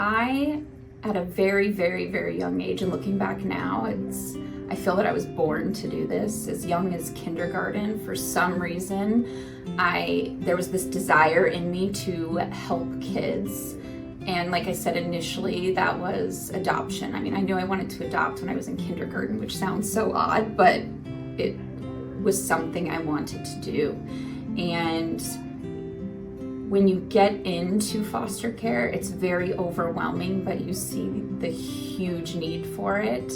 I, at a very, very, very young age, and looking back now, I feel that I was born to do this. As young as kindergarten, for some reason, there was this desire in me to help kids. And like I said, initially that was adoption. I mean, I knew I wanted to adopt when I was in kindergarten, which sounds so odd, but it was something I wanted to do. And when you get into foster care, it's very overwhelming, but you see the huge need for it.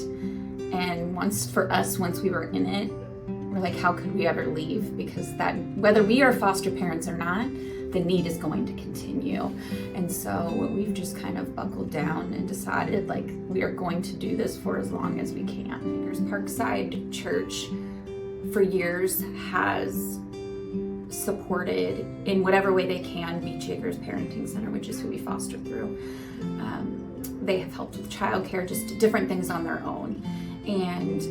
And once we were in it, we're like, how could we ever leave? Because that, whether we are foster parents or not, the need is going to continue. And so we've just kind of buckled down and decided, like, we are going to do this for as long as we can. There's Parkside Church for years has supported in whatever way they can Beach Acres Parenting Center, which is who we foster through. They have helped with childcare, just different things on their own. And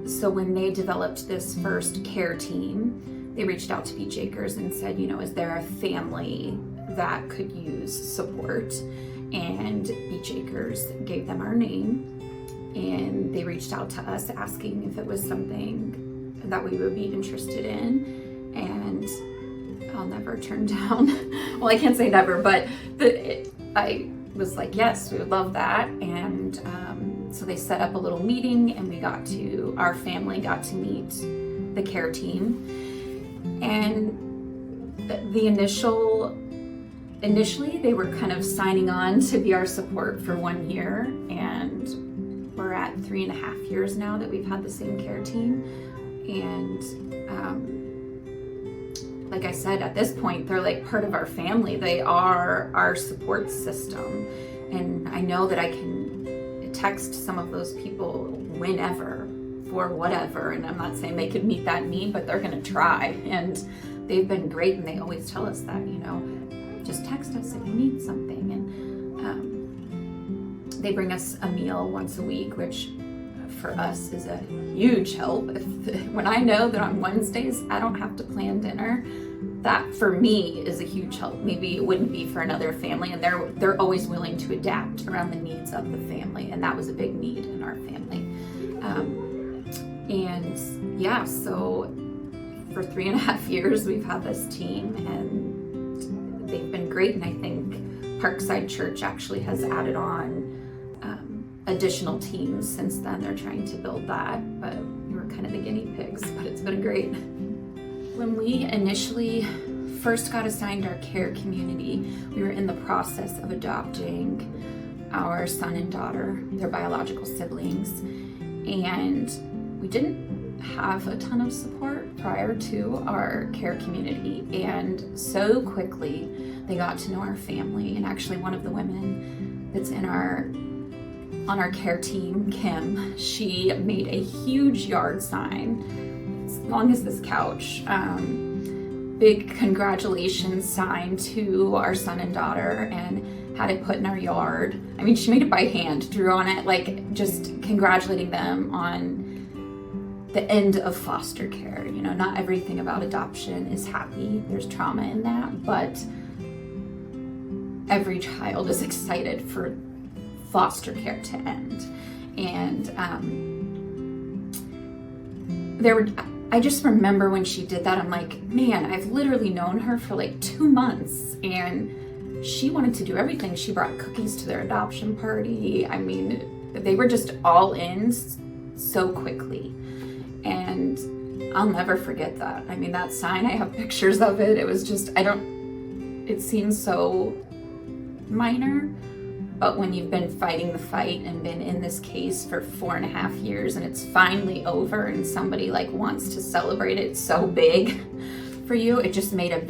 so when they developed this first care team, they reached out to Beach Acres and said, is there a family that could use support? And Beach Acres gave them our name, and they reached out to us asking if it was something that we would be interested in. And I'll never turn down, well, I can't say never, but I was like, yes, we would love that. And so they set up a little meeting, and our family got to meet the care team. And initially they were kind of signing on to be our support for 1 year, and we're at 3.5 years now that we've had the same care team. And like I said, at this point, they're like part of our family. They are our support system. And I know that I can text some of those people whenever for whatever. And I'm not saying they could meet that need, but they're going to try. And they've been great. And they always tell us that, just text us if you need something. And they bring us a meal once a week, which for us is a huge help. When I know that on Wednesdays I don't have to plan dinner, that for me is a huge help. Maybe it wouldn't be for another family, and they're always willing to adapt around the needs of the family, and that was a big need in our family. And yeah, so for 3.5 years we've had this team, and they've been great. And I think Parkside Church actually has added on additional teams since then. They're trying to build that, but we were kind of the guinea pigs, but it's been great. When we initially first got assigned our care community, we were in the process of adopting our son and daughter, their biological siblings, and we didn't have a ton of support prior to our care community. And so quickly they got to know our family, and actually one of the women that's on our care team, Kim, she made a huge yard sign, as long as this couch, big congratulations sign to our son and daughter, and had it put in our yard. I mean, she made it by hand, drew on it, like just congratulating them on the end of foster care. Not everything about adoption is happy. There's trauma in that, but every child is excited for foster care to end. And I just remember when she did that, I'm like, man, I've literally known her for like 2 months, and she wanted to do everything. She brought cookies to their adoption party. I mean, they were just all in so quickly. And I'll never forget that. I mean, that sign, I have pictures of it. It was just, it seems so minor, but when you've been fighting the fight and been in this case for 4.5 years, and it's finally over, and somebody like wants to celebrate it so big for you, it just made it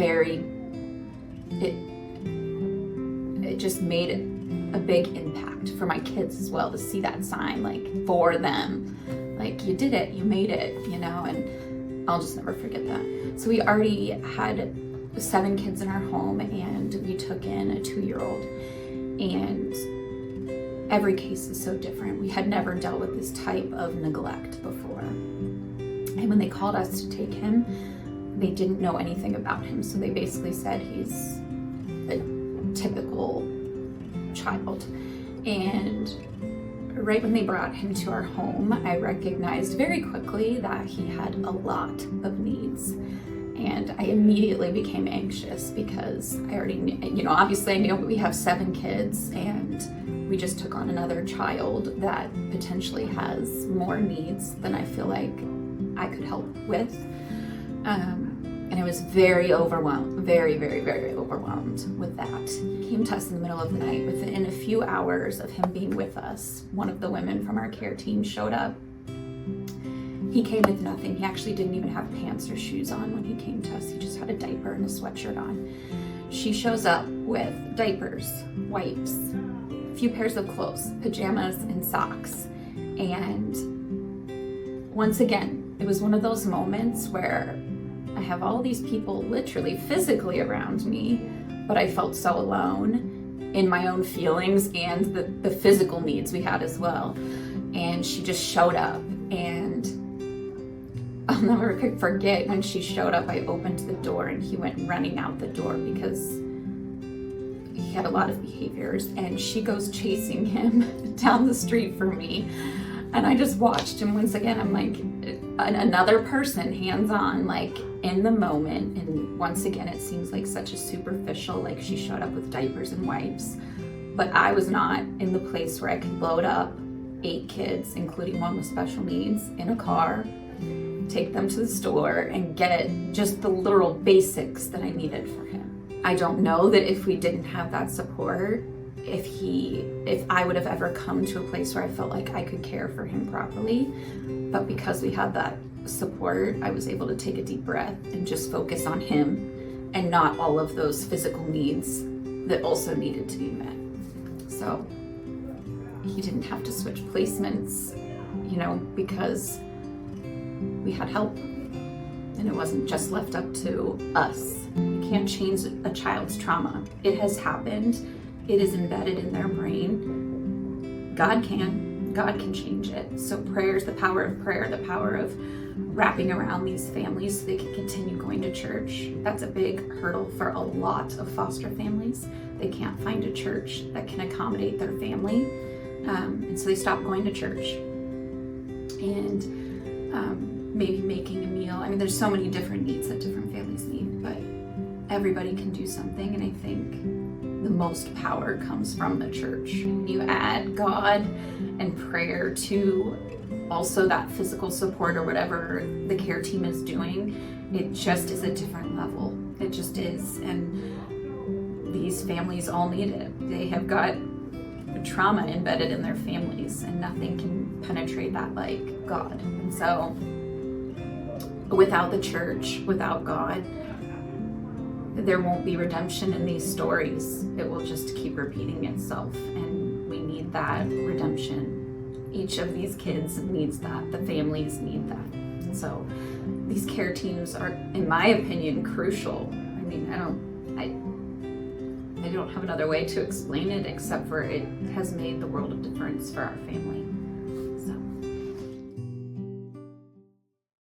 just made a big impact for my kids as well, to see that sign, like, for them. Like, you did it, you made it, and I'll just never forget that. So we already had 7 kids in our home, and we took in a 2-year-old, and every case is so different. We had never dealt with this type of neglect before. And when they called us to take him, they didn't know anything about him. So they basically said he's a typical child. And right when they brought him to our home, I recognized very quickly that he had a lot of needs. And I immediately became anxious because I already knew, obviously I knew we have 7 kids, and we just took on another child that potentially has more needs than I feel like I could help with. And I was very overwhelmed, very, very, very overwhelmed with that. He came to us in the middle of the night. Within a few hours of him being with us, one of the women from our care team showed up. He came with nothing. He actually didn't even have pants or shoes on when he came to us. He just had a diaper and a sweatshirt on. She shows up with diapers, wipes, a few pairs of clothes, pajamas, and socks. And once again, it was one of those moments where I have all these people literally physically around me, but I felt so alone in my own feelings and the physical needs we had as well. And she just showed up, and I'll never forget when she showed up, I opened the door and he went running out the door because he had a lot of behaviors, and she goes chasing him down the street for me. And I just watched him once again. I'm like, another person, hands-on, like in the moment. And once again, it seems like such a superficial, like she showed up with diapers and wipes. But I was not in the place where I could load up 8 kids, including one with special needs, in a car, take them to the store, and get just the literal basics that I needed for him. I don't know that if we didn't have that support, if I would have ever come to a place where I felt like I could care for him properly. But because we had that support, I was able to take a deep breath and just focus on him and not all of those physical needs that also needed to be met. So he didn't have to switch placements, because we had help, and it wasn't just left up to us. You can't change a child's trauma. It has happened. It is embedded in their brain. God can change it. So prayer is the power of prayer, the power of wrapping around these families so they can continue going to church. That's a big hurdle for a lot of foster families. They can't find a church that can accommodate their family. And so they stop going to church. And maybe making a meal. I mean, there's so many different needs that different families need, but everybody can do something. And I think the most power comes from the church. You add God and prayer to also that physical support or whatever the care team is doing. It just is a different level. It just is. And these families all need it. They have got trauma embedded in their families, and nothing can penetrate that like God. And so without the church, without God, there won't be redemption in these stories. It will just keep repeating itself, and we need that redemption. Each of these kids needs that. The families need that. So these care teams are, in my opinion, crucial. I mean, I don't have another way to explain it except for it has made the world of difference for our family.